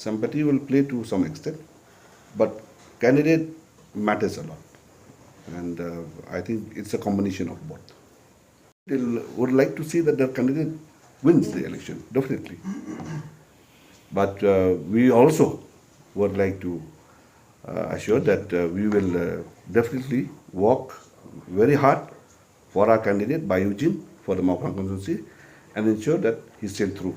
sympathy will play to some extent, but candidate matters a lot. And I think it's a combination of both. They would like to see that their candidate wins the election, definitely. But we also would like to assure that we will definitely work very hard for our candidate, Bai Eugene, for the Maupang constituency, and ensure that he sailed through.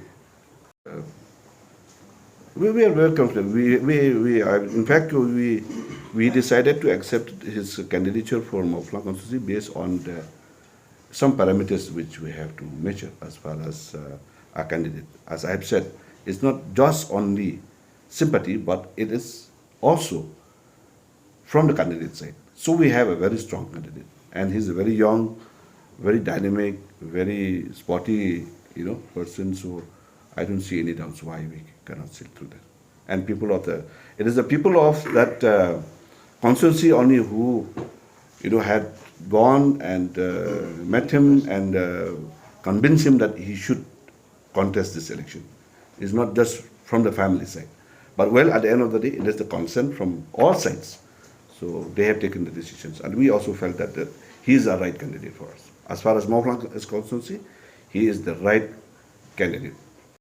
We are very confident. In fact, we decided to accept his candidature for Maupang constituency based on some parameters which we have to measure as far as our candidate. As I have said, it's not just only sympathy, but it is also from the candidate side. So we have a very strong candidate, and he's a very young, very dynamic, very sporty, person. So I don't see any doubts why we cannot sit through that. And it is the people of that constituency only who, had gone and met him and convinced him that he should contest this election. It's not just from the family side. But well, at the end of the day, it is the consent from all sides. So they have taken the decisions. And we also felt that he is the right candidate for us. As far as Maupang is constituency, he is the right candidate.